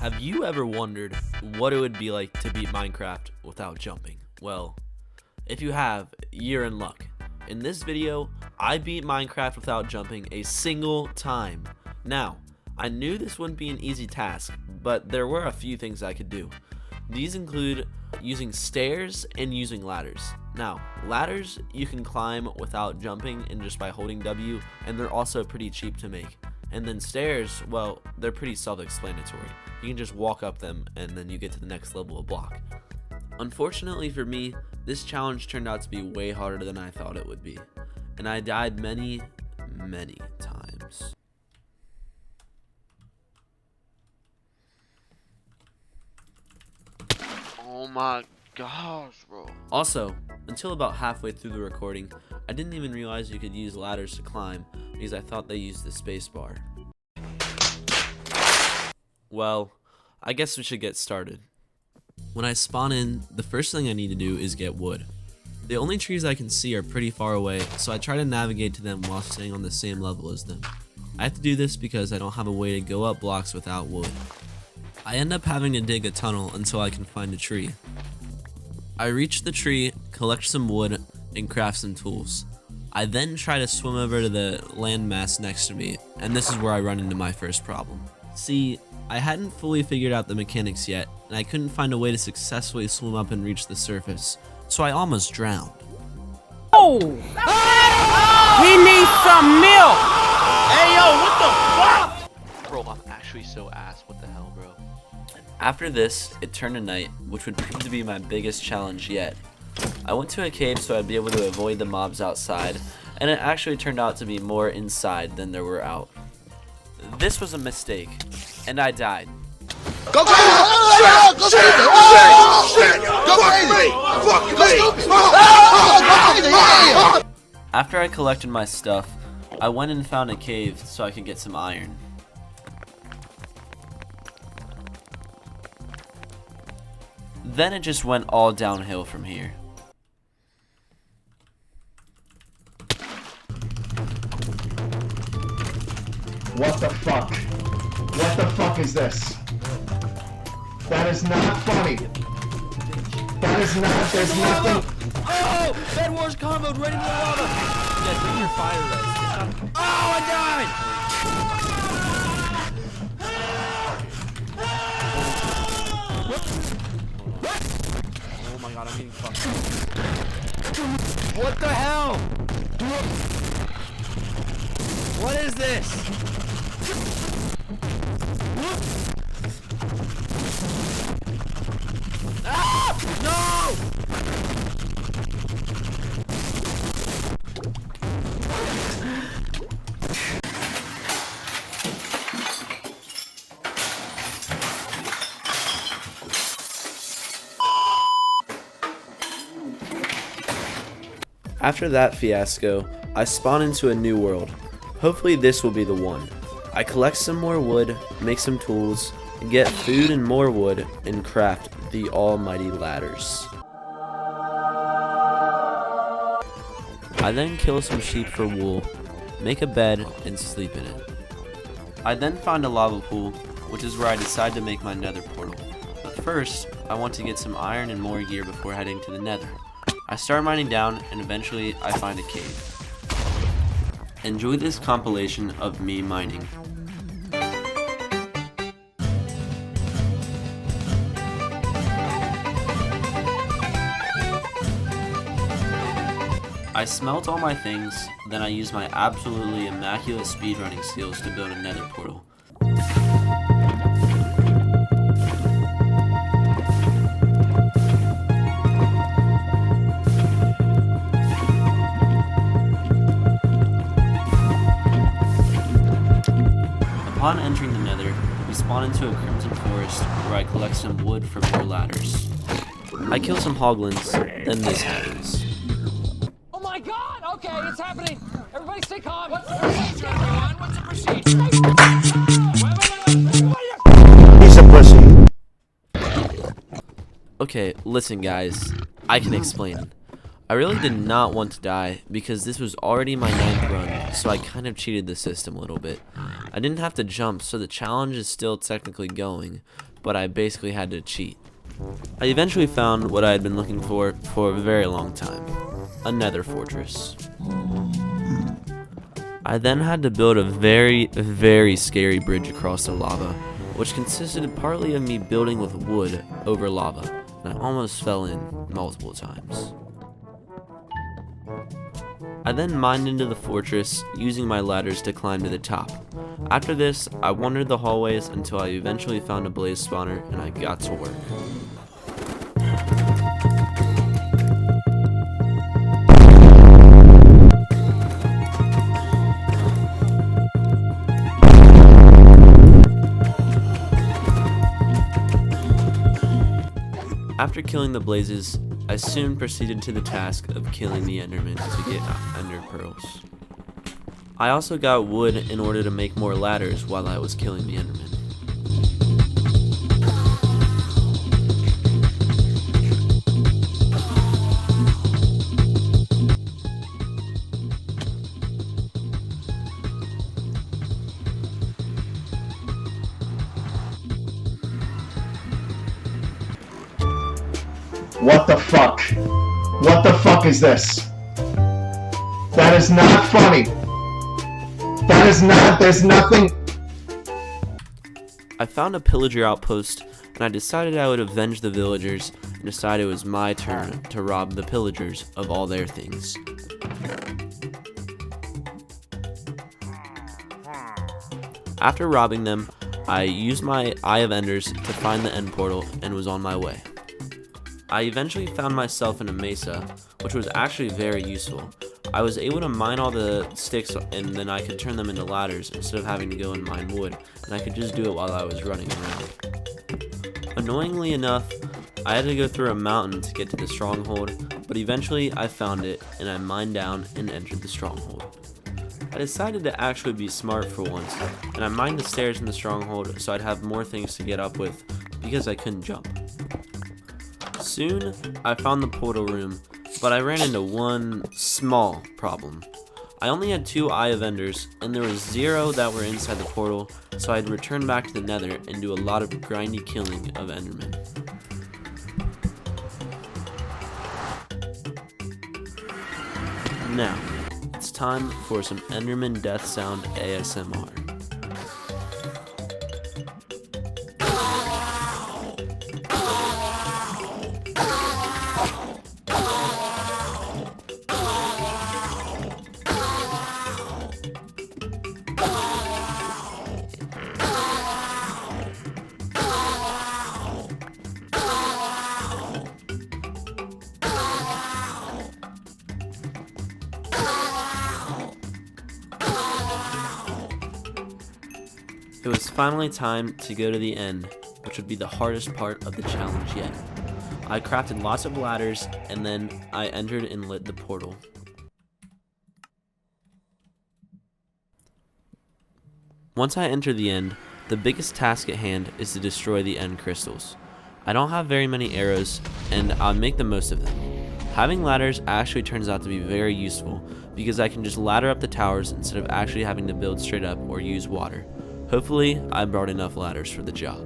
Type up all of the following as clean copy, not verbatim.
Have you ever wondered what it would be like to beat Minecraft without jumping? Well, if you have, you're in luck. In this video, I beat Minecraft without jumping a single time. Now, I knew this wouldn't be an easy task, but there were a few things I could do. These include using stairs and using ladders. Now, ladders you can climb without jumping and just by holding W, and they're also pretty cheap to make. And then stairs, well, they're pretty self-explanatory. You can just walk up them and then you get to the next level of block. Unfortunately for me, this challenge turned out to be way harder than I thought it would be. And I died many times. Oh my gosh, bro. Also, until about halfway through the recording, I didn't even realize you could use ladders to climb because I thought they used the space bar. Well, I guess we should get started. When I spawn in, the first thing I need to do is get wood. The only trees I can see are pretty far away, so I try to navigate to them while staying on the same level as them. I have to do this because I don't have a way to go up blocks without wood. I end up having to dig a tunnel until I can find a tree. I reach the tree, collect some wood, and craft some tools. I then try to swim over to the landmass next to me, and this is where I run into my first problem. See, I hadn't fully figured out the mechanics yet, and I couldn't find a way to successfully swim up and reach the surface, so I almost drowned. Oh! He needs some milk! Hey, yo, what the fuck? Bro, I'm actually so ass. What the hell, bro? After this, it turned to night, which would prove to be my biggest challenge yet. I went to a cave so I'd be able to avoid the mobs outside, and it actually turned out to be more inside than there were out. This was a mistake, and I died. Go crazy! Go crazy! After I collected my stuff, I went and found a cave so I could get some iron. Then it just went all downhill from here. What the fuck? What the fuck is this? That is not funny. That is not, there's nothing. Oh! Bed Wars combo right into the lava! Yeah, bring your fire res. Oh, I died! Oh my god, I'm getting fucked. What the hell? What is this? Ah! No! After that fiasco, I spawn into a new world. Hopefully this will be the one. I collect some more wood, make some tools, get food and more wood, and craft the almighty ladders. I then kill some sheep for wool, make a bed, and sleep in it. I then find a lava pool, which is where I decide to make my nether portal. But first, I want to get some iron and more gear before heading to the nether. I start mining down, and eventually I find a cave. Enjoy this compilation of me mining. I smelt all my things, then I use my absolutely immaculate speedrunning skills to build a nether portal. Upon entering the nether, we spawn into a crimson forest where I collect some wood for more ladders. I kill some hoglins, then this happens. Oh my god! Okay, it's happening! Everybody stay calm! What's the procedure, everyone? What's the procedure? He's a pussy. Okay, listen guys, I can explain. I really did not want to die because this was already my 9th run, so I kind of cheated the system a little bit. I didn't have to jump, so the challenge is still technically going, but I basically had to cheat. I eventually found what I had been looking for a very long time, a nether fortress. I then had to build a very, very scary bridge across the lava, which consisted partly of me building with wood over lava, and I almost fell in multiple times. I then mined into the fortress, using my ladders to climb to the top. After this, I wandered the hallways until I eventually found a blaze spawner and I got to work. After killing the blazes, I soon proceeded to the task of killing the Enderman to get Ender Pearls. I also got wood in order to make more ladders while I was killing the Enderman. What the fuck? What the fuck is this? That is not funny. That is not, there's nothing. I found a pillager outpost, and I decided I would avenge the villagers and decided it was my turn to rob the pillagers of all their things. After robbing them, I used my Eye of Enders to find the end portal and was on my way. I eventually found myself in a mesa, which was actually very useful. I was able to mine all the sticks and then I could turn them into ladders instead of having to go and mine wood, and I could just do it while I was running around. Annoyingly enough, I had to go through a mountain to get to the stronghold, but eventually I found it and I mined down and entered the stronghold. I decided to actually be smart for once, and I mined the stairs in the stronghold so I'd have more things to get up with because I couldn't jump. Soon, I found the portal room, but I ran into one small problem. I only had 2 Eye of Enders, and there was 0 that were inside the portal, so I'd return back to the nether and do a lot of grindy killing of Endermen. Now, it's time for some Enderman death sound ASMR. It was finally time to go to the end, which would be the hardest part of the challenge yet. I crafted lots of ladders, and then I entered and lit the portal. Once I enter the end, the biggest task at hand is to destroy the end crystals. I don't have very many arrows, and I'll make the most of them. Having ladders actually turns out to be very useful, because I can just ladder up the towers instead of actually having to build straight up or use water. Hopefully, I brought enough ladders for the job.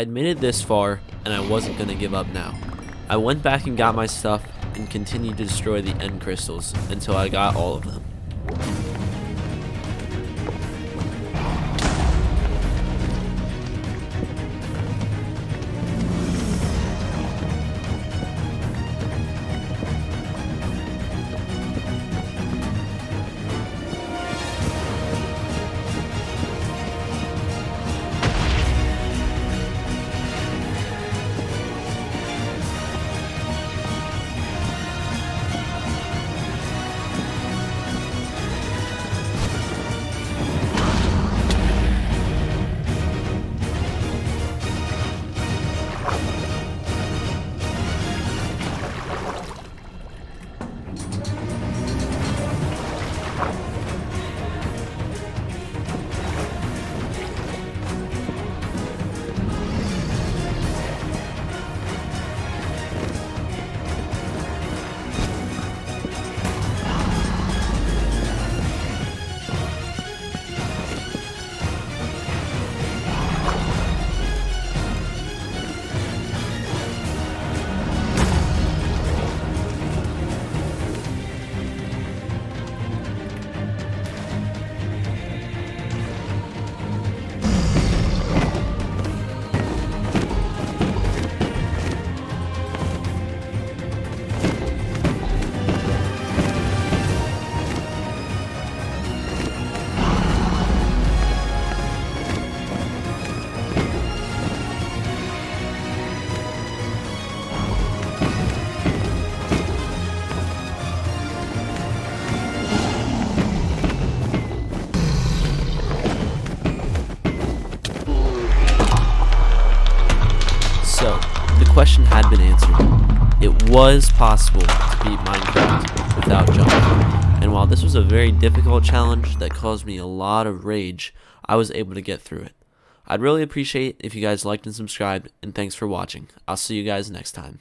I'd made it this far, and I wasn't going to give up now. I went back and got my stuff, and continued to destroy the end crystals until I got all of them. So, the question had been answered. It was possible to beat Minecraft without jumping, and while this was a very difficult challenge that caused me a lot of rage, I was able to get through it. I'd really appreciate if you guys liked and subscribed, and thanks for watching. I'll see you guys next time.